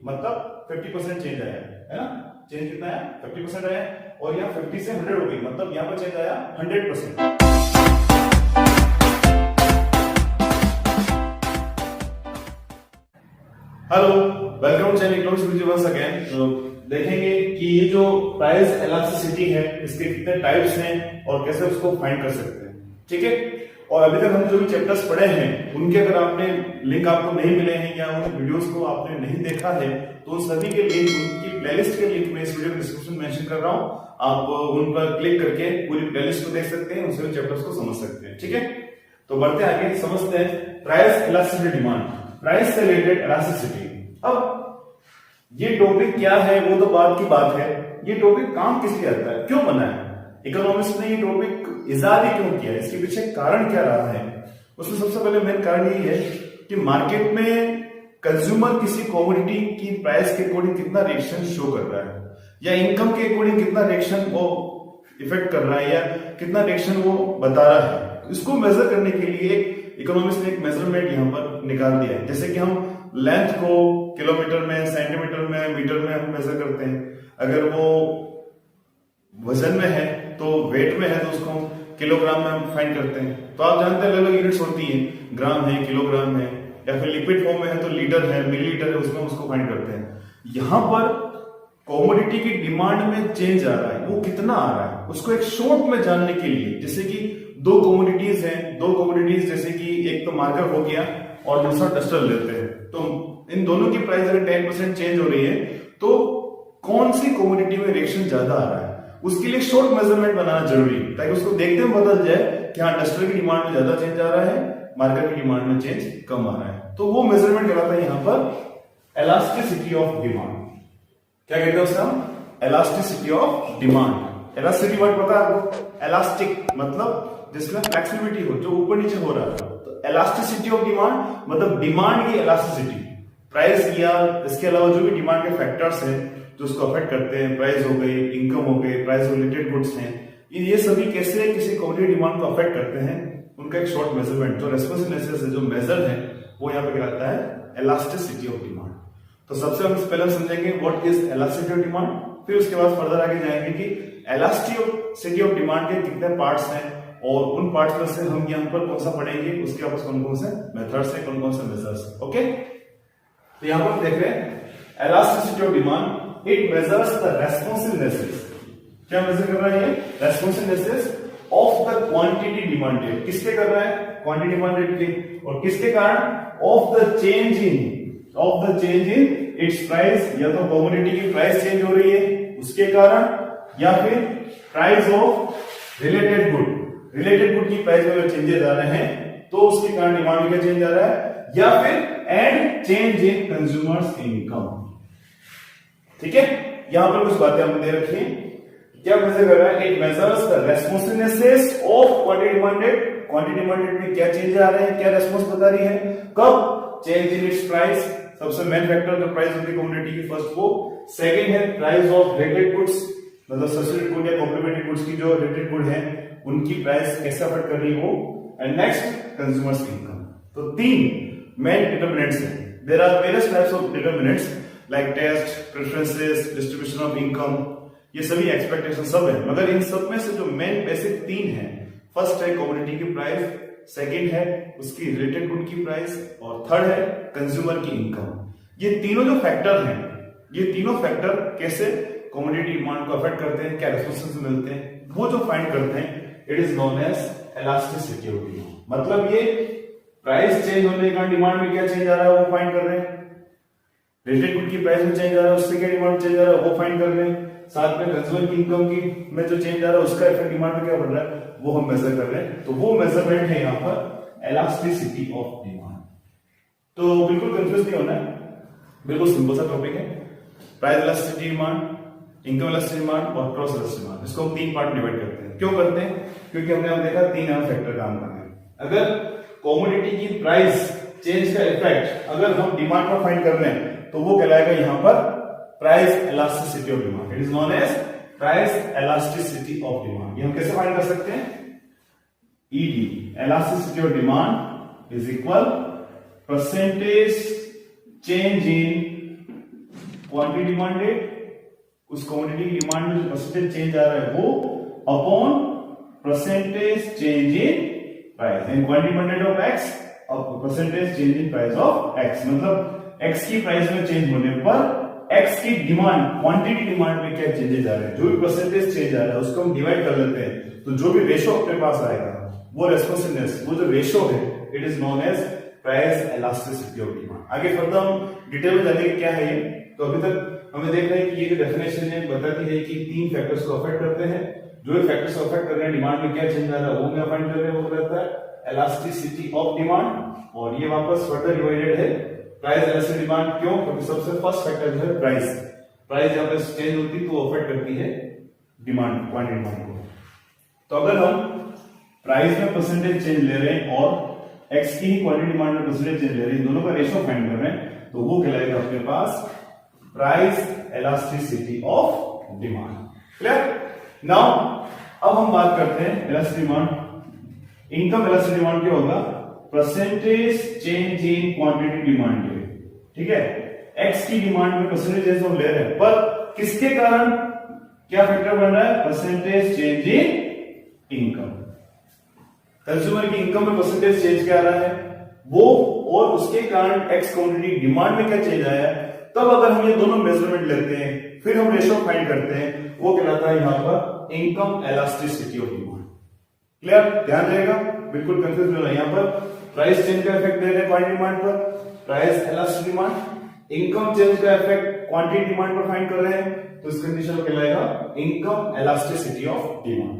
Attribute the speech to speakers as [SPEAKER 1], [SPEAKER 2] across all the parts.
[SPEAKER 1] मतलब 50% चेंज आया है ना। चेंज कितना है 50% आया, और यहाँ 50 से 100 हो गई, मतलब यहाँ पर चेंज आया 100%। Hello, welcome channel economics video once again. तो देखेंगे कि ये जो प्राइस इलास्टिसिटी है इसके कितने टाइप्स हैं और कैसे उसको फाइंड कर सकते हैं, ठीक है। और अभी तक हम जो भी चैप्टर्स पढ़े हैं उनके अगर आपने लिंक आपको नहीं मिले हैं या उन वीडियोस को आपने नहीं देखा है तो उन सभी के लिंक, उनकी प्लेलिस्ट के लिंक मैं इस वीडियो डिस्क्रिप्शन में मेंशन कर रहा हूं। आप उन पर क्लिक करके पूरी प्लेलिस्ट को देख सकते हैं, उन सभी चैप्टर्स को समझ सकते हैं, ठीक है। तो बढ़ते आगे, समझते हैं प्राइस इलास्टिसिटी डिमांड, प्राइस से रिलेटेड इलास्टिसिटी। अब ये टॉपिक क्या है वो तो बात की बात है, ये टॉपिक काम किस लिए आता है, क्यों बना है, इकोनॉमिक्स ने ये टॉपिक इजाद क्यों किया, इसके पीछे कारण क्या रहा है। उसमें सबसे पहले मेन कारण यही है कि मार्केट में कंज्यूमर किसी कमोडिटी की प्राइस के अकॉर्डिंग कितना रिएक्शन शो कर रहा है, या इनकम के अकॉर्डिंग कितना रिएक्शन वो इफेक्ट कर रहा है, या कितना रिएक्शन वो बता रहा है। इसको मेजर करने के लिए इकोनॉमिक्स ने एक मेजरमेंट यहाँ पर निकाल दिया है। जैसे कि हम लेंथ को किलोमीटर में, सेंटीमीटर में, मीटर में हम मेजर करते हैं। अगर वो वजन में है तो वेट में है तो उसको हम किलोग्राम में हम फाइंड करते हैं। तो आप जानते हैं अलग अलग यूनिट्स होती है, ग्राम है, किलोग्राम है, या फिर लिक्विड फॉर्म में है तो लीटर है, मिलीलीटर है, उसमें उसको फाइंड करते हैं। यहां पर कमोडिटी की डिमांड में चेंज आ रहा है, वो कितना आ रहा है उसको एक शॉर्ट में जानने के लिए, जैसे कि दो कमोडिटीज हैं, दो कमोडिटीज जैसे कि एक तो मार्कर हो गया और दूसरा डस्टर लेते हैं, तो इन दोनों की प्राइस अगर 10% चेंज हो रही है तो कौन सी कमोडिटी में रिएक्शन ज्यादा आ रहा है, उसके लिए शॉर्ट मेजरमेंट बनाना जरूरी है, ताकि उसको देखते हुए पता चल जाए कि हाँ डस्टर की डिमांड में ज्यादा चेंज आ रहा है, मार्कर की डिमांड में चेंज कम आ रहा है। तो वो मेजरमेंट कहलाता है यहाँ पर इलास्टिसिटी ऑफ डिमांड। क्या कहते हैं उसका, elasticity of demand. Elasticity word पता है आपको, इलास्टिक मतलब जिसमें फ्लेक्सिबिलिटी हो, जो ऊपर नीचे हो रहा है। तो इलास्टिसिटी ऑफ डिमांड मतलब डिमांड की इलास्टिसिटी, प्राइस या इसके अलावा जो भी डिमांड के फैक्टर्स हैं जो उसको अफेक्ट करते हैं, प्राइस हो गई, इनकम हो गई, प्राइस रिलेटेड गुड्स हैं, ये सभी कैसे किसी कमोडिटी डिमांड को अफेक्ट करते हैं, उनका एक शॉर्ट मेजरमेंट जो रेस्पॉन्सिवनेस है, जो मेजर है, वो यहाँ पे कहलाता है इलास्टिसिटी ऑफ डिमांड। तो सबसे हम पहले समझेंगे what is elasticity of demand, फिर उसके बाद फर्दर आगे जाएंगे कि इलास्टिसिटी ऑफ डिमांड के कितने पार्ट्स हैं और उन पार्ट्स में से हम यहाँ पर कौन सा पढ़ेंगे, उसके आपस कौन कौन से मेथड्स हैं, कौन कौन से मेजर्स हैं। ओके, तो यहाँ पर देख रहे हैं elasticity of demand, it measures the responsiveness. क्या मेजर कर रहा है ये, responsiveness of the quantity demanded. किसके कर रहा है, क्वांटिटी डिमांडेड की, और किसके कारण, of the change in its price, या तो कमोडिटी की प्राइस चेंज हो रही है उसके कारण, या फिर प्राइस ऑफ रिलेटेड गुड की प्राइस में चेंजेस आ रहे हैं तो उसके कारण डिमांड में क्या चेंज आ रहा है, या फिर and change in consumers income. ठीक है, यहां पर कुछ बातें हमने दे रखी हैं। क्या मेजर कर रहा है, it measures the responsiveness of quantity demanded. Quantity demanded में क्या चेंज आ रहे हैं, क्या रेस्पॉन्स बता रही है, कब, चेंज इन इट्स प्राइस, सबसे मेन फैक्टर जो प्राइस होती है कमोडिटी की, फर्स्ट वो। सेकंड है प्राइस ऑफ रिलेटेड गुड्स, मतलब सब्सिट्यूट गुड या कॉम्प्लीमेंट्री गुड्स की जो रिलेटेड गुड है उनकी प्राइस कैसे अफेक्ट कर रही है वो। And next consumers income. तो तीन मेन डिटरमिनेंट्स हैं। There are various types of determinants like taste, preferences, distribution of income, ये सभी एक्सपेक्टेशन सब है, मगर इन सब में से जो मेन बेसिक तीन है, फर्स्ट है कमोडिटी की प्राइस, सेकंड है उसकी रिलेटेड गुड की प्राइस, और थर्ड है कंज्यूमर की इनकम। ये तीनों जो फैक्टर हैं, ये तीनों फैक्टर कैसे कमोडिटी डिमांड को अफेक्ट करते हैं, क्या रिस्पॉन्सेस मिलते हैं, वो जो फाइंड करते हैं, it is known as elasticity of demand. मतलब ये प्राइस चेंज होने का डिमांड में क्या चेंज आ रहा है वो फाइंड कर रहे हैं, रिलेटेड गुड की प्राइस में चेंज आ रहा है उससे क्या डिमांड चेंज आ रहा है वो फाइंड कर रहे हैं, साथ में कंज्यूमर की इनकम की में जो चेंज आ रहा है उसका इफेक्ट डिमांड में क्या पड़ रहा है वो हम मेजर कर रहे हैं। तो वो मेजरमेंट है यहाँ पर इलास्टिसिटी ऑफ डिमांड। तो बिल्कुल कंफ्यूज नहीं होना है, बिल्कुल सिंपल सा टॉपिक है। Price elasticity demand, income elasticity demand और क्रॉस इलास्टिसिटी डिमांड, इसको हम तीन पार्ट डिवाइड करते हैं। क्यों करते हैं, क्योंकि हमने अब देखा तीन अहम फैक्टर काम कर रहे हैं। अगर कमोडिटी की प्राइस चेंज का इफेक्ट अगर हम डिमांड पर फाइंड कर रहे हैं तो वो कहलाएगा यहाँ पर price elasticity of demand. It is known as price elasticity of demand. ये हम कैसे फाइंड कर सकते हैं, ED elasticity of demand is equal percentage change in quantity demanded, उस क्वांटिटी की डिमांड में जो परसेंटेज चेंज आ रहा है वो upon percentage change in price, and quantity demanded of x percentage change in price of x, मतलब x की प्राइस में चेंज होने पर एक्स की डिमांड क्वांटिटी डिमांड में क्या चेंजेस आ रहे हैं, जो भी परसेंटेज चेंज आ रहा है उसको हम डिवाइड कर लेते हैं, तो जो भी रेशो अपने पास आएगा वो रेस्पॉन्सिवनेस, वो जो रेशो है it is known as price elasticity of demand. आगे फर्दर हम डिटेल में जानेंगे क्या है ये। तो अभी तक हमें देख रहे हैं कि ये जो डेफिनेशन है बताती है कि तीन फैक्टर्स को अफेक्ट करते हैं, जो भी फैक्टर्स को अफेक्ट कर रहे हैं डिमांड में क्या चेंज आ रहा है वो हमें फाइंड कर रहे हैं, वो रहता है इलास्टिसिटी ऑफ डिमांड, और ये वापस फर्दर डिवाइडेड है प्राइस इलास्टिसिटी डिमांड। क्यों? क्योंकि सबसे फर्स्ट फैक्टर जो है प्राइस, प्राइस जब चेंज होती है तो अफेक्ट करती है डिमांड, क्वांटिटी डिमांड को। तो अगर हम प्राइस में परसेंटेज चेंज ले रहे हैं और एक्स की क्वांटिटी डिमांड में परसेंटेज चेंज ले रहे हैं, दोनों का रेशियो फाइंड कर रहे हैं, तो वो कहलाएगा अपने पास price elasticity of demand. Clear? Now अब हम बात करते हैं elasticity demand. Income elasticity demand क्या होगा? Percentage change in quantity demand. ठीक है, एक्स की डिमांड में परसेंटेज हम ले रहे हैं, पर किसके कारण क्या फैक्टर बन रहा है? परसेंटेज चेंज इन इनकम। कंज्यूमर की इनकम में परसेंटेज चेंज क्या आ रहा है वो, और उसके कारण एक्स क्वांटिटी डिमांड में क्या चेंज आया है, तब अगर हम ये दोनों मेजरमेंट लेते हैं फिर हम रेशियो फाइंड करते हैं, वो कहलाता है यहां पर income elasticity of demand. Clear? ध्यान रहेगा, बिल्कुल कंफ्यूज नहीं होना। यहां पर प्राइस चेंज का इफेक्ट दे रहे हैं क्वांटिटी डिमांड पर, price elasticity demand, income change का इफेक्ट क्वांटिटी डिमांड पर फाइंड कर रहे हैं, तो इस कंडीशन में कहलाएगा income elasticity of demand.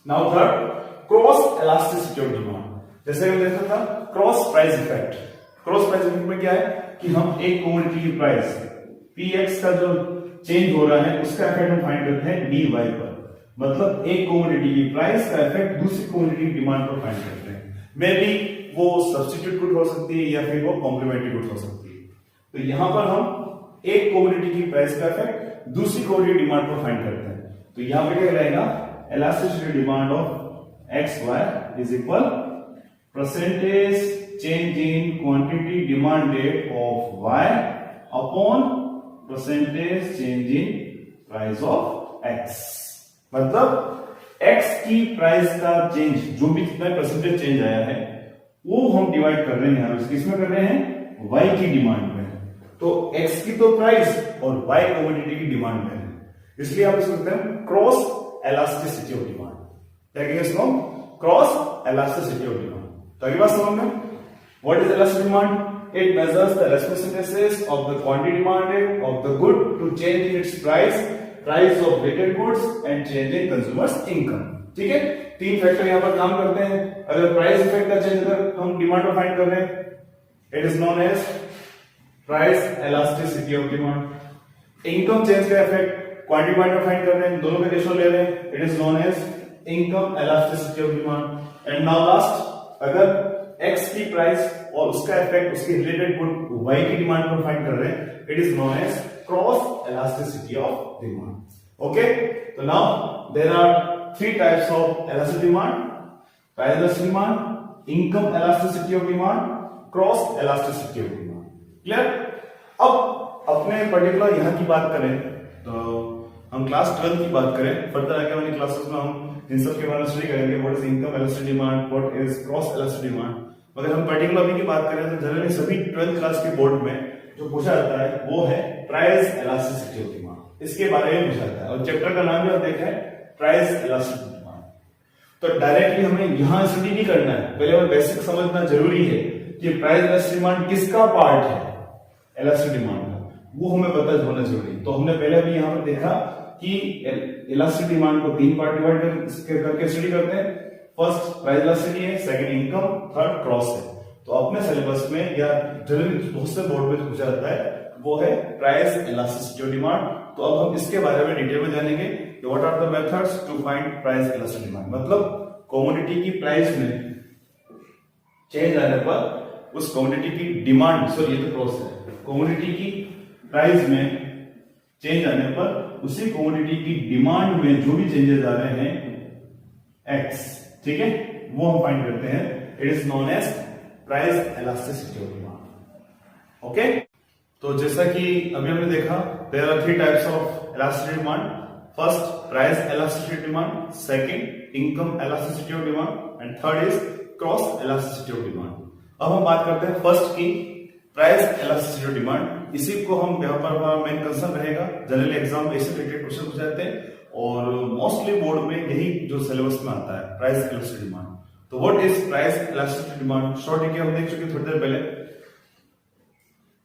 [SPEAKER 1] Now third, cross elasticity of demand. जैसे हमने देखा था cross price effect. Cross price effect में क्या है कि हम एक कमोडिटी की प्राइस पीएक्स का जो चेंज हो रहा है उसका इफेक्ट हम फाइंड करते हैं डी वाई पर, मतलब एक कमोडिटी की प्राइस का इफेक्ट दूसरी कमोडिटी की डिमांड पर फाइंड करते हैं। मे बी वो सब्स्टिट्यूट गुड हो सकती है या फिर वो कॉम्प्लीमेंट्री गुड हो सकती है। तो यहां पर हम एक कमोडिटी की प्राइस का इफेक्ट दूसरी कमोडिटी डिमांड पर फाइंड करते हैं, तो यहां पे क्या रहेगा? Elasticity demand of x y is equal percentage change in quantity demanded of y upon percentage change in price of x. मतलब एक्स की प्राइस का चेंज, जो भी कितना परसेंटेज चेंज आया है वो हम डिवाइड कर रहे हैं, किसमें कर रहे हैं? वाई की डिमांड में। तो एक्स की तो प्राइस और वाई कमोडिटी की डिमांड में है, इसलिए आप इसको कहते हैं क्रॉस इलास्टिसिटी ऑफ डिमांड। क्या कहेंगे इसको? Cross elasticity of demand. तो अगली बात समझ में, what is elastic demand? It measures the responsiveness of the quantity demanded of the good to change in its price of related goods and change in consumers income। ठीक है, तीन factor यहां पर काम करते हैं। अगर प्राइस इफेक्ट का चेंज अगर हम डिमांड को फाइंड कर रहे हैं, it is known as price elasticity of demand. Income change का इफेक्ट क्वांटिटी डिमांड में फाइंड कर रहे हैं, दोनों का रेशियो ले रहे हैं, it is known as income elasticity of demand. And now last, अगर एक्स की प्राइस और उसका इफेक्ट उसके रिलेटेड गुड वाई की डिमांड पर फाइंड कर रहे हैं, it is known as cross elasticity of demand. Okay, तो now there are three types of elastic demand: price elastic demand, income elasticity of demand, cross elasticity of demand. Clear? अब अपने particular यहां की बात करें तो हम क्लास 12 की बात करें, फर्दर आगे वाली क्लासेस में हम इन सब के बारे में स्टडी करेंगे, what is income elastic demand, what is cross elastic demand. अगर हम पर्टिकुलर अभी की बात करें तो जनरली सभी 12th क्लास के बोर्ड में जो पूछा जाता है वो है प्राइस इलास्टिसिटी ऑफ डिमांड, इसके बारे में पूछा जाता है, और चैप्टर का नाम भी आप देखा है प्राइस इलास्टिसिटी डिमांड। तो डायरेक्टली हमें यहां स्टडी नहीं करना है, पहले हमें बेसिक समझना जरूरी है कि प्राइस इलास्टिक डिमांड किसका पार्ट है, इलास्टिक डिमांड का, वो हमें पता होना जरूरी। तो हमने पहले भी यहां पर देखा कि इलास्टिक डिमांड को तीन पार्ट डिवाइड करके स्टडी करते हैं। फर्स्ट प्राइस इलास्टिसिटी है, सेकंड इनकम, थर्ड क्रॉस है। तो अपने सिलेबस में या जनरली बहुत से बोर्ड में पूछा जाता है वो है प्राइस इलास्टिसिटी ऑफ डिमांड। तो अब हम इसके बारे में डिटेल में जानेंगे कि what are the methods to find price elastic demand. मतलब कमोडिटी की प्राइस में चेंज आने पर उस कमोडिटी की डिमांड, सॉरी ये तो क्रॉस है, कमोडिटी की प्राइस में चेंज आने पर उसी कमोडिटी की डिमांड में जो भी चेंजेस आ रहे हैं एक्स, ठीक है, वो हम फाइंड करते हैं, it is known as price elasticity of demand. Okay, तो जैसा कि अभी हमने देखा, there are 3 types of elasticity demand. First, price elasticity demand, second, income elasticity of demand and third is cross elasticity of demand. अब हम बात करते हैं फर्स्ट की, प्राइस इलास्टिसिटी ऑफ डिमांड। इसी को हम यहाँ पर मेन कंसर्न रहेगा, जनरली एग्जाम में इससे रिलेटेड क्वेश्चन पूछ जाते हैं और मोस्टली बोर्ड में यही जो सिलेबस में आता है, प्राइस इलास्टिसिटी डिमांड। तो what is price elasticity demand? Short है, हम देख चुके थोड़ी देर पहले।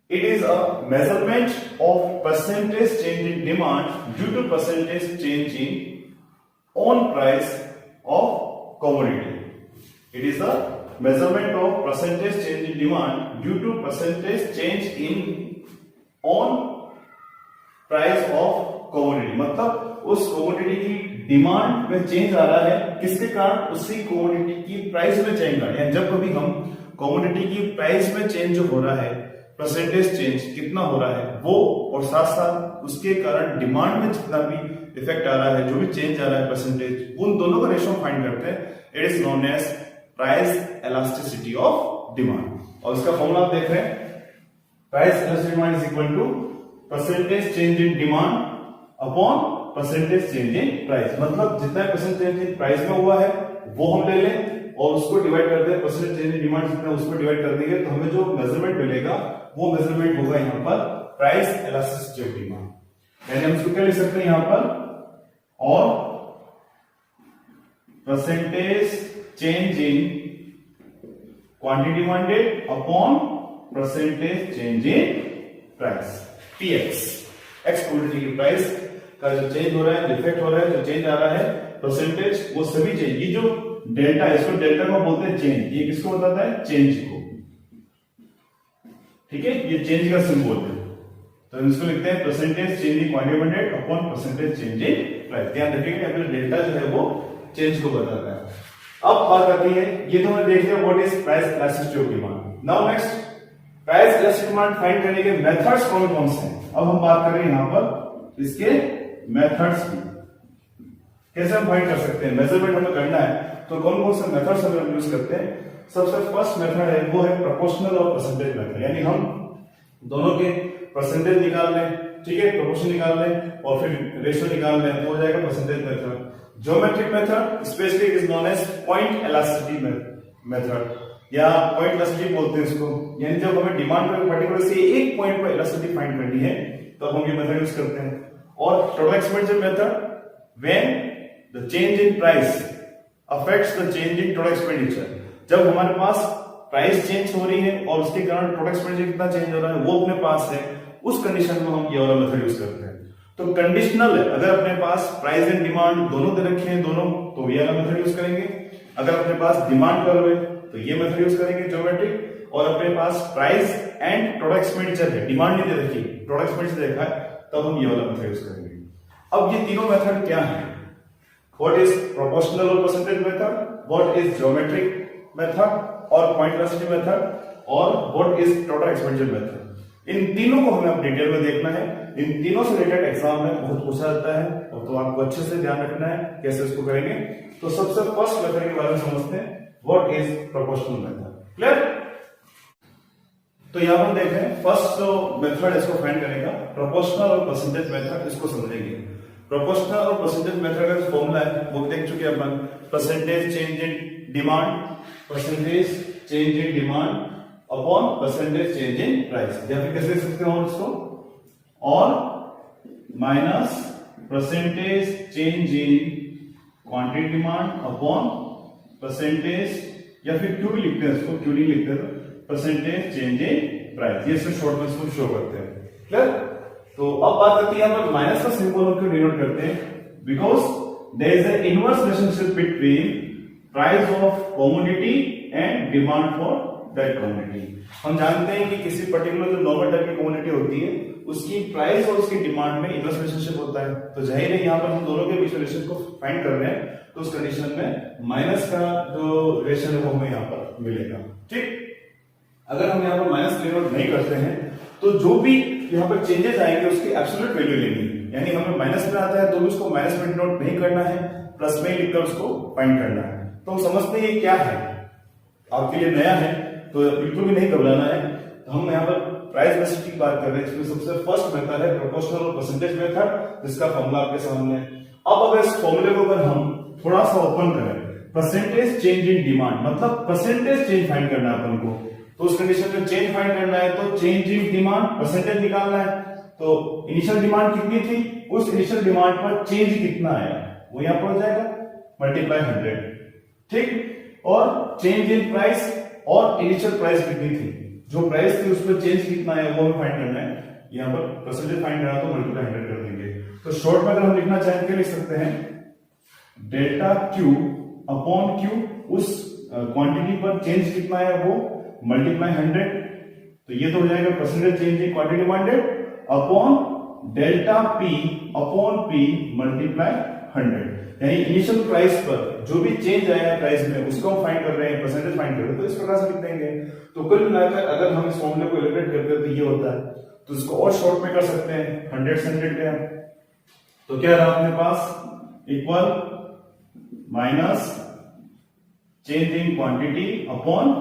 [SPEAKER 1] It is a measurement of percentage change in demand due to percentage change in on price of commodity. It is a measurement of percentage change in demand due to percentage change in on price of commodity. मतलब उस commodity की demand में change आ रहा है, किसके कारण? उसी commodity की प्राइस में चेंज आ रहा है। जब कभी हम commodity की प्राइस में चेंज जो हो रहा है, परसेंटेज चेंज कितना हो रहा है वो, और साथ साथ उसके कारण डिमांड में जितना भी इफेक्ट आ रहा है, जो भी चेंज आ रहा है परसेंटेज, उन दोनों का रेशियो फाइंड करते हैं। It is known as price elasticity of demand. और इसका फॉर्मूला आप देख रहे हैं, price elasticity demand is equal to percentage change in demand upon percentage change in price. मतलब जितना परसेंटेज इन प्राइस में हुआ है वो हम ले लें और उसको डिवाइड कर दें, परसेंटेज चेंज इन डिमांड जितना उसमें डिवाइड कर देंगे, तो हमें जो मेजरमेंट मिलेगा वो मेजरमेंट होगा यहाँ पर प्राइस इलास्टिसिटी ऑफ डिमांड। यानी हम इसको क्या लिख सकते हैं यहाँ पर, और percentage change in quantity demanded upon percentage change in price, px. X quantity की प्राइस का जो चेंज हो रहा है, इफेक्ट हो रहा है, जो चेंज आ रहा है परसेंटेज, वो सभी चेंज, ये जो डेल्टा, इसको डेल्टा को बोलते हैं चेंज। ये किसको बताता है? चेंज को। ठीक है, ये चेंज का सिंबल है, तो इसको लिखते हैं percentage change in quantity demanded upon percentage change in price. ध्यान रखिएगा, यहाँ पे डेल्टा जो है वो चेंज को बताता है। अब बात आती है, ये तो हमने देख लिया what is price elasticity of demand. Now next, price elasticity demand find करने के मेथड्स कौन कौन से हैं। अब हम बात कर रहे हैं यहाँ पर इसके मेथड्स की, कैसे हम फाइंड कर सकते हैं। मेजरमेंट हमें करना है तो कौन कौन से मेथड्स हम यूज करते हैं। सबसे फर्स्ट मेथड है वो है प्रोपोर्शनल और परसेंटेज मेथड, यानी हम दोनों के परसेंटेज निकाल लें, ठीक है, प्रोपोर्शन निकाल लें और फिर रेशियो निकाल लें, तो हो जाएगा percentage method. Geometric method specially is known as point elasticity method या पॉइंट इलास्टिसिटी बोलते हैं इसको। यानी जब हमें डिमांड पर पर्टिकुलर से एक पॉइंट पर इलास्टिसिटी फाइंड करनी है तो हम ये मेथड यूज करते हैं। और total expenditure method, when the change in price affects the change in total expenditure. जब हमारे पास प्राइस चेंज हो रही है और उसके कारण टोटल एक्सपेंडिचर कितना चेंज हो रहा है वो अपने पास है, उस कंडीशन में हम ये वाला मेथड यूज करते हैं। तो कंडीशनल है, अगर अपने पास प्राइस एंड डिमांड दोनों दे रखे हैं दोनों, तो ये वाला मेथड यूज करेंगे। अगर अपने पास डिमांड कर्व है तो ये मेथड यूज करेंगे ज्योमेट्रिक, और अपने पास प्राइस एंड टोटल एक्सपेंडिचर है, डिमांड नहीं दे रखी, टोटल एक्सपेंडिचर देखा है, तब हम ये वाला मेथड यूज करेंगे। अब ये तीनों मेथड क्या है? What is proportional or percentage method? What is geometric method और point velocity method? और what is total expenditure method? इन तीनों को हमें अब डिटेल में देखना है। इन तीनों से रिलेटेड एग्जाम में बहुत पूछा जाता है, और तो आपको अच्छे से ध्यान रखना है कैसे इसको करेंगे। तो सबसे फर्स्ट मेथड के बारे में समझते हैं, what is proportional method? Clear? तो यहाँ पर देख रहे हैं फर्स्ट जो मेथड इसको फाइंड करेगा, प्रोपोर्शनल और परसेंटेज मेथड, इसको समझेंगे। प्रोपोर्शनल और परसेंटेज मेथड का जो फॉर्मूला है वो देख चुके हैं अपन, percentage change in demand, percentage change in demand upon percentage change in price, या फिर कैसे लिख सकते हो इसको, और minus percentage change in quantity demand upon percentage, या फिर क्यू भी लिखते हैं इसको, क्यू नहीं लिखते परसेंटेज चेंज इन प्राइस, ये शॉर्ट में इसको शो करते हैं। क्लियर? तो अब बात करते हैं यहाँ पर माइनस का सिंबल क्यों डिनोट करते हैं, because there is an inverse relationship between price of commodity and demand for that commodity. हम जानते हैं कि किसी पर्टिकुलर जो नॉर्मल टाइप की कमोडिटी होती है उसकी प्राइस और उसकी डिमांड में इनवर्स रिलेशनशिप होता है, तो जाहिर है यहाँ पर हम दोनों के बीच रिलेशन को फाइंड कर रहे हैं, तो उस कंडीशन में माइनस का जो रिलेशन है वो हमें यहाँ पर मिलेगा। ठीक, अगर हम यहाँ पर माइनस डिनोट नहीं करते हैं तो जो भी यहाँ पर चेंजेस आएंगे उसकी एब्सोल्यूट वैल्यू लेनी, यानी हमें माइनस में आता है तो भी उसको माइनस में डिनोट नहीं करना है, प्लस में लिखकर उसको फाइंड करना है। तो हम समझते हैं ये क्या है, आपके लिए नया है तो बिल्कुल भी नहीं घबराना है। तो हम यहाँ पर प्राइस बेसिस की बात कर रहे हैं, इसमें सबसे फर्स्ट मेथड है प्रोपोर्शनल और परसेंटेज मेथड, जिसका फॉर्मूला आपके सामने है। अब अगर इस फॉर्मूले को अगर हम थोड़ा सा ओपन करें, परसेंटेज चेंज इन डिमांड, मतलब परसेंटेज चेंज फाइंड करना है अपन को, तो उस कंडीशन में चेंज फाइंड करना है तो चेंज इन डिमांड परसेंटेज निकालना है। तो इनिशियल डिमांड कितनी थी, उस इनिशियल डिमांड पर चेंज कितना आया वो यहां पर हो जाएगा मल्टीप्लाई 100, ठीक। और चेंज इन प्राइस और इनिशियल प्राइस कितनी थी, जो प्राइस थी उस पर चेंज कितना है वो हमें फाइंड करना है। यहां पर परसेंटेज फाइंड करना तो मल्टीप्लाई 100 कर देंगे। तो शॉर्ट में अगर हम लिखना चाहें तो लिख सकते हैं डेल्टा क्यू अपॉन क्यू, उस क्वांटिटी पर चेंज कितना है वो मल्टीप्लाई 100, तो ये तो हो जाएगा percentage change in quantity demanded upon delta P upon P multiply 100, यानी इनिशियल प्राइस पर जो भी चेंज आया प्राइस में उसको हम फाइंड कर रहे हैं, परसेंटेज फाइंड कर रहे हैं, तो इस प्रकार से लिख देंगे। तो कुल मिलाकर अगर हम इस फॉर्मूले को एलिब्रेट करते हैं तो ये होता है, तो इसको और शॉर्ट में कर सकते हैं 100 से 100 गया, तो क्या रहा अपने पास equal minus change in quantity upon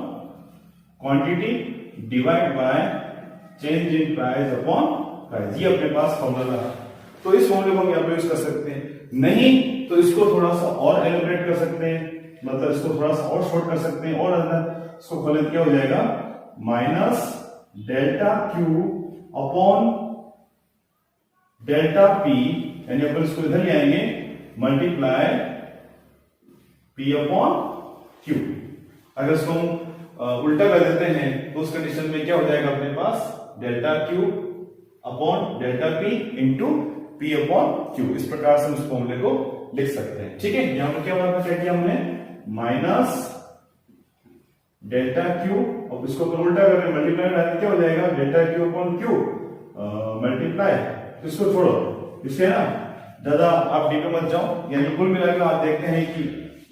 [SPEAKER 1] quantity divide by change in price upon price, ये अपने पास फॉर्मूला रहा। तो इस फॉर्मूले को हम यहां पे यूज कर सकते हैं, नहीं तो इसको थोड़ा सा और एलिब्रेट कर सकते हैं, मतलब इसको थोड़ा सा और शॉर्ट कर सकते हैं, और अंदर इसको खोलें क्या हो जाएगा minus delta Q upon delta P, यानी अपन इसको इधर ले आएंगे मल्टीप्लाई पी अपॉन क्यू। अगर इसको हम उल्टा कर देते हैं तो उस कंडीशन में क्या हो जाएगा अपने पास delta Q upon delta P into P upon Q, इस प्रकार से उस फॉर्मूले को लिख सकते हैं, ठीक है। यहां पर क्या किया हमने माइनस डेल्टा क्यू, अब इसको अपन उल्टा कर रहे हैं मल्टीप्लाई करके क्या हो जाएगा delta Q upon Q multiply, तो इसको छोड़ो, इससे ना ज्यादा आप डीपे मत जाओ, यानी कुल मिलाकर आप देखते हैं कि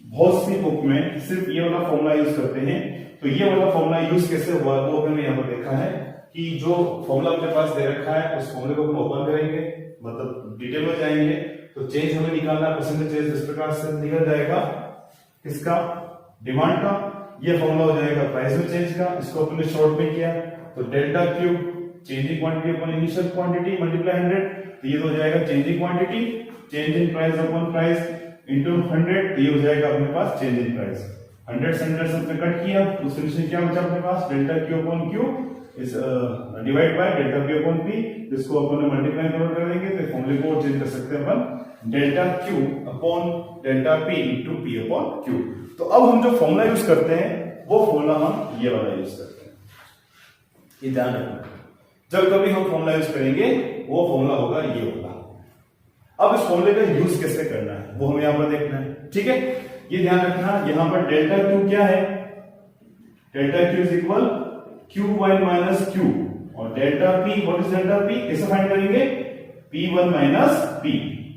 [SPEAKER 1] बहुत सी बुक में सिर्फ ये वाला फॉर्मूला यूज करते हैं। तो ये वाला फॉर्मूला यूज कैसे हुआ वो हमने यहाँ पर देखा है कि जो फॉर्मूला अपने पास दे रखा है उस फॉर्मूले को हम ओपन करेंगे, मतलब डिटेल में जाएंगे, तो चेंज हमें निकालना है, परसेंटेज चेंज इस प्रकार से निकल जाएगा किसका डिमांड का, ये फॉर्मूला हो जाएगा प्राइस में चेंज का, इसको अपने शॉर्ट में किया तो delta Q change in quantity upon initial quantity multiply 100, तो ये तो हो जाएगा change in quantity change in price upon price into 100, तो ये हो जाएगा अपने पास चेंज इन प्राइस। 100 से 100 से कट किया, उस कंडीशन क्या बचा अपने पास डेल्टा क्यू अपॉन क्यू इस divide by delta P upon P, इसको अपन मल्टीप्लाई कर देंगे तो फॉर्मूले को चेंज कर सकते हैं अपन delta Q upon delta P into P upon Q. तो अब हम जो फॉर्मूला यूज करते हैं वो फॉर्मूला हम ये वाला यूज करते हैं, ये ध्यान रखना, जब कभी हम फॉर्मूला यूज करेंगे वो फॉर्मूला होगा ये वाला। अब इस फॉर्मूले का यूज कैसे करना है वो हमें यहां पर देखना है, ठीक है। ये ध्यान रखना, यहां पर डेल्टा क्यू क्या है, delta Q is equal Q1 minus Q, और delta P, what is delta P, कैसे फाइंड करेंगे P1 minus P,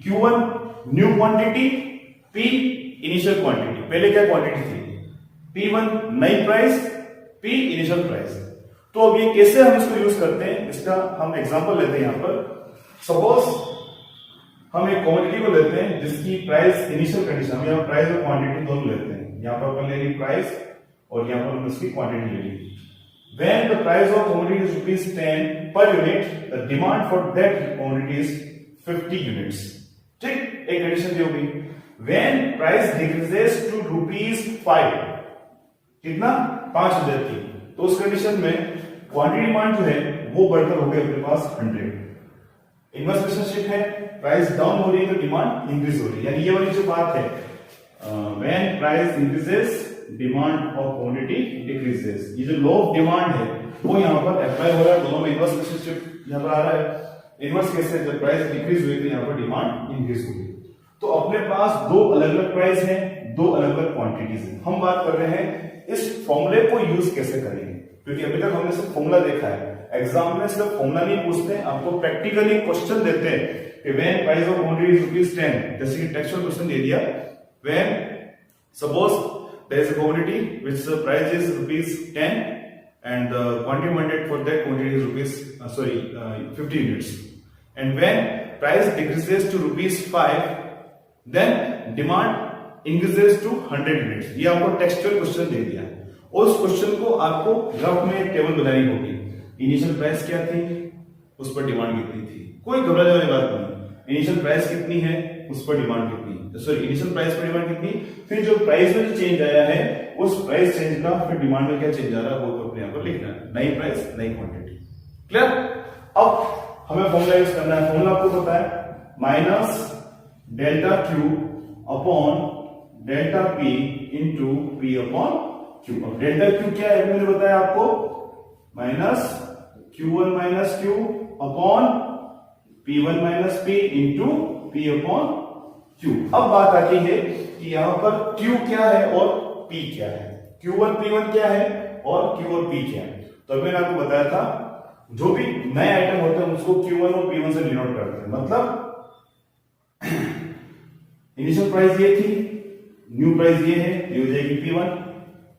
[SPEAKER 1] Q1 new quantity, P initial quantity, पहले क्या क्वांटिटी थी P1 नई प्राइस, P इनिशियल प्राइस। तो अब ये कैसे हम इसको यूज करते हैं, इसका हम एग्जांपल लेते हैं। यहां पर सपोज हम एक क्वांटिटी को लेते हैं जिसकी प्राइस इनिशियल कंडीशन, हम यहां प्राइस और क्वांटिटी दोनों लेते हैं, यहां पर अपन ले ली प्राइस और यहां पर हम उसकी क्वांटिटी ले ली। When the price of commodity is rupees 10 per unit, the demand for that commodity is 50 units. ठीक, एक कंडीशन दी होगी। When price decreases to rupees 5, कितना 5,000 की, तो उस कंडीशन में क्वांटिटी डिमांड जो है वो बढ़कर हो गई अपने पास 100। इनवर्स रिलेशनशिप है, प्राइस डाउन हो रही है तो डिमांड इंक्रीज हो रही है, यानी ये वाली जो बात है when price increases demand of quantity decreases, ये जो लॉ ऑफ डिमांड है वो यहां पर अप्लाई हो रहा है, दोनों में इनवर्स रिलेशनशिप यहां पर आ रहा है। इनवर्स कैसे, जब प्राइस डिक्रीज हुई तो यहां पर डिमांड इंक्रीज हुई। तो अपने पास दो अलग अलग प्राइस हैं, दो अलग अलग क्वांटिटीज हैं, हम बात कर रहे हैं इस फॉर्मूले को यूज कैसे करेंगे, क्योंकि अभी तक हमने सिर्फ फॉर्मूला देखा है, एग्जाम में सिर्फ फॉर्मूला नहीं पूछते, आपको प्रैक्टिकली क्वेश्चन देते हैं कि when price of quantity is ₹10, जैसे कि टेक्सचुअल क्वेश्चन दे दिया, when suppose there is a commodity which the price is ₹10 and the quantity demanded for that quantity is 50 units, and when price decreases to ₹5 then demand increases to 100 units। ये आपको textual question दे दिया, और उस question को आपको graph में table बनानी होगी। इनिशियल प्राइस क्या थी, उस पर डिमांड कितनी थी। कोई घबराने वाली बात नहीं, इनिशियल प्राइस कितनी है उस पर डिमांड कितनी, सॉरी इनिशियल प्राइस पर डिमांड कितनी, फिर जो प्राइस में जो चेंज आया है उस प्राइस चेंज का फिर डिमांड में क्या चेंज आ रहा है वो तो अपने यहां पर लिखना है, नई प्राइस नई क्वांटिटी। क्लियर। अब हमें फॉर्मूला यूज करना है, फॉर्मूला आपको पता है minus delta Q upon delta P into P upon Q. अब डेल्टा क्यू क्या है मैंने बताया आपको, minus Q1 minus Q upon P1 minus P into P upon Q। अब बात आती है कि यहां पर Q क्या है और P क्या है, Q1 P1 क्या है और Q और P क्या है। तो अभी मैंने आपको बताया था जो भी नए आइटम होते हैं उसको Q1 और P1 से डिनोट करते हैं, मतलब इनिशियल प्राइस ये थी, न्यू प्राइस ये है, ये हो जाएगी P1,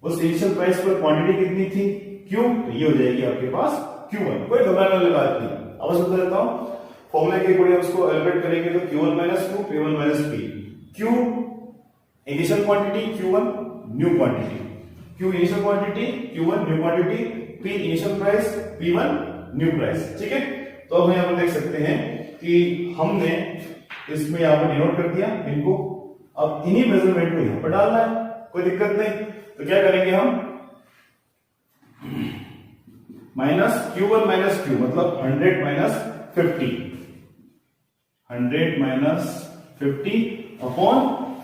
[SPEAKER 1] उस इनिशियल प्राइस पर क्वांटिटी कितनी थी Q, तो ये हो जाएगी आपके पास Q1। कोई घबराने वाली बात नहीं। अब मैं बता देता हूं फॉर्मूले के अकॉर्डिंग उसको एलिब्रेट करेंगे तो Q1 minus Q, P1 minus P। Q initial quantity, Q1 new quantity, Q initial quantity, Q1 new quantity, P initial price, P1 new price. ठीक है, तो अब यहां पर देख सकते हैं कि हमने इसमें यहां पर डिनोट कर दिया इनको, अब इन्हीं मेजरमेंट को यहां पर डालना है, कोई दिक्कत नहीं। तो क्या करेंगे हम, माइनस Q1 माइनस Q मतलब 100 माइनस 50, 100 माइनस 50 अपॉन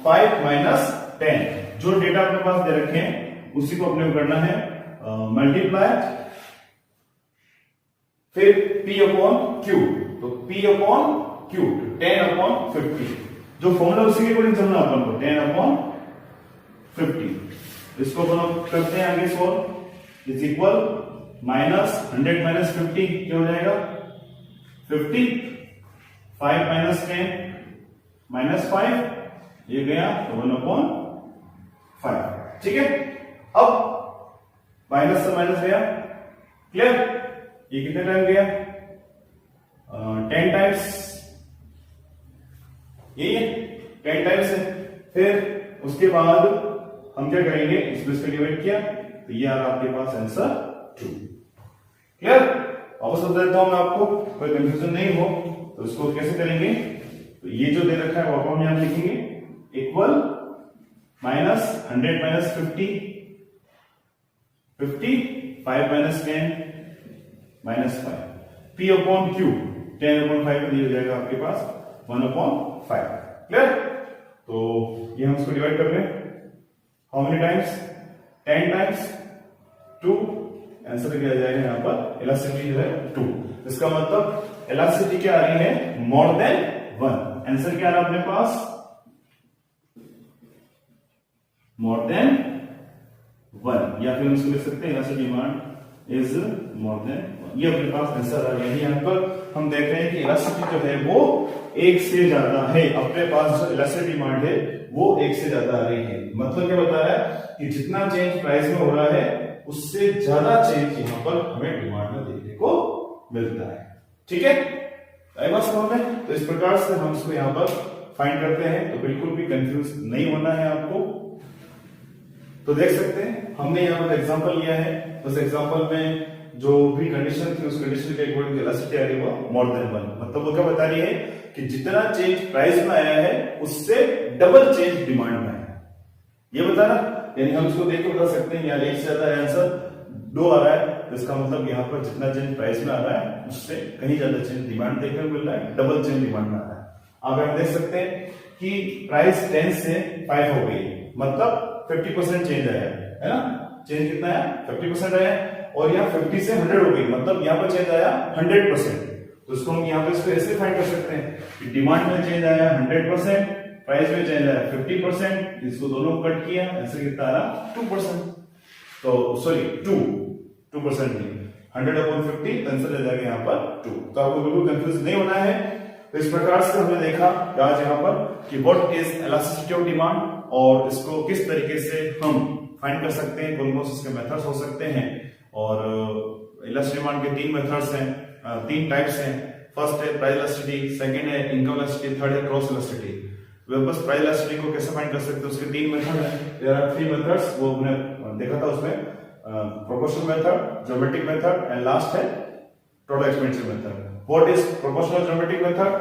[SPEAKER 1] 5 माइनस 10। जो डेटा अपने पास दे रखे हैं उसी को अपने को करना है मल्टीप्लाई, फिर P अपॉन Q, तो P अपॉन Q 10 अपॉन 50, जो फॉर्मूला उसी के अकॉर्डिंग चलना अपन को 10 अपॉन 50। इसको अपन करते हैं आगे solve, is equal minus 100 minus 50 क्या हो जाएगा 50, 5 माइनस 10 माइनस 5, ये गया तो 1/5। ठीक है, अब माइनस से माइनस गया, क्लियर। ये कितने टाइम गया 10 टाइम्स, यही है 10 टाइम्स है। फिर उसके बाद हम क्या करेंगे, इसको डिवाइड किया तो ये आ रहा आपके पास आंसर 2। क्लियर। वापस बता देता हूं मैं आपको, कोई कंफ्यूजन नहीं हो तो इसको कैसे करेंगे, तो ये जो दे रखा है वो हम यहां लिखेंगे equal minus 100 minus 50, 5 minus 10 minus 5, P upon Q 10 upon 5 हो जाएगा आपके पास 1/5। क्लियर। तो ये हम इसको डिवाइड कर रहे हैं, how many times 10 times 2, answer क्या आ जाएगा यहां पर इलास्टिसिटी जो है 2। इसका मतलब इलास्टिसिटी क्या आ रही है मोर देन 1। आंसर क्या आ रहा है अपने पास मोर देन 1, या फिर हम इसको लिख सकते हैं elasticity demand is more than 1। ये अपने पास आंसर आ गया। यहां पर हम देख रहे हैं कि इलास्टिसिटी जो है वो 1 से ज्यादा है, अपने पास जो इलास्टिसिटी डिमांड है वो 1 से ज्यादा आ रही है। मतलब क्या बता रहा है कि जितना चेंज प्राइस में हो रहा है उससे ज्यादा चेंज यहां पर हमें डिमांड में देखने को मिलता है। ठीक है, आई बात समझ में। तो इस प्रकार से हम इसको यहां पर फाइंड करते हैं, तो बिल्कुल भी कंफ्यूज नहीं होना है आपको। तो देख सकते हैं हमने यहां पर एग्जांपल लिया है, उस एग्जांपल में जो भी कंडीशन थी उस कंडीशन के अकॉर्डिंग इलास्टिसिटी आ रही है वो मोर देन 1। मतलब वो क्या बता रही है कि जितना चेंज प्राइस में आया है उससे डबल चेंज डिमांड में आया है, ये बता रहा। यानी हम इसको देख के बता सकते हैं, यार 1 से ज्यादा आंसर 2 आ रहा है, तो इसका मतलब यहाँ पर जितना चेंज प्राइस में आ रहा है उससे कहीं ज्यादा चेंज डिमांड देखने को मिल रहा है, डबल चेंज डिमांड में आ रहा है। अब हम देख सकते हैं कि प्राइस 10 से 5 हो गई, मतलब 50% चेंज आया है ना। चेंज कितना आया 50% आया, और यहाँ 50 से 100 हो गई, मतलब यहाँ पर चेंज आया 100%। तो इसको हम यहाँ पे इसको ऐसे फाइंड कर सकते हैं कि डिमांड में चेंज आया 100%, प्राइस में चेंज आया 50%, इसको दोनों को कट किया, आंसर कितना आ रहा 2%। तो सॉरी 2% नहीं 100/50, आंसर आ जाएगा यहाँ पर 2। तो आपको बिल्कुल कंफ्यूज नहीं होना है। तो इस प्रकार से हमने देखा आज यहाँ पर कि what is elasticity of demand, और इसको किस तरीके से हम फाइंड कर सकते हैं, कौन कौन से इसके मेथड्स हो सकते हैं। और इलास्टिसिटी डिमांड के 3 मेथड्स हैं, 3 टाइप्स हैं। फर्स्ट है प्राइस इलास्टिसिटी, सेकंड है इनकम इलास्टिसिटी, थर्ड है क्रॉस इलास्टिसिटी। बस प्राइस इलास्टिसिटी को कैसे फाइंड कर सकते हैं, उसके 3 मेथड हैं। देयर आर 3 मेथड्स, वो हमने देखा था उसमें, proportional method, geometric method and last है total expenditure method. What is proportional geometric method,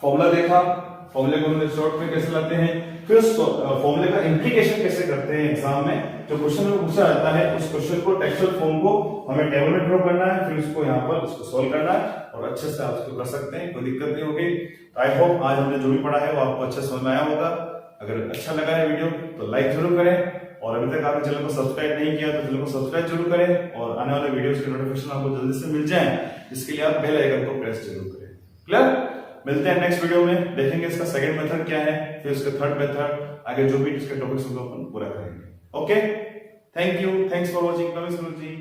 [SPEAKER 1] formula देखा, फॉर्मूले को हमने शॉर्ट में कैसे लाते हैं, फिर फॉर्मूले का इंप्लीकेशन कैसे करते हैं एग्जाम में, जो क्वेश्चन में पूछा जाता है उस क्वेश्चन को टेक्सचुअल फॉर्म को हमें टेबल में ड्रॉ करना है, फिर उसको यहाँ पर उसको सॉल्व करना है और अच्छे से आप उसको कर सकते हैं, कोई दिक्कत नहीं होगी। आई होप आज हमने जो भी पढ़ा है वो आपको अच्छे समझ में आया होगा। अगर अच्छा लगा है वीडियो तो लाइक जरूर करें और अभी तक आपने चैनल को सब्सक्राइब नहीं किया तो चैनल को सब्सक्राइब जरूर करें और आने वाले वीडियोस के नोटिफिकेशन आपको जल्दी से मिल जाए, इसके लिए आप बेल आइकन को प्रेस जरूर करें। क्लियर? मिलते हैं नेक्स्ट वीडियो में, देखेंगे इसका सेकंड मेथड क्या है, फिर इसका थर्ड मेथड, आगे जो भी इसके टॉपिक्स होंगे अपन पूरा करेंगे। Okay, thank you, thanks for watching. नमस्कार जी।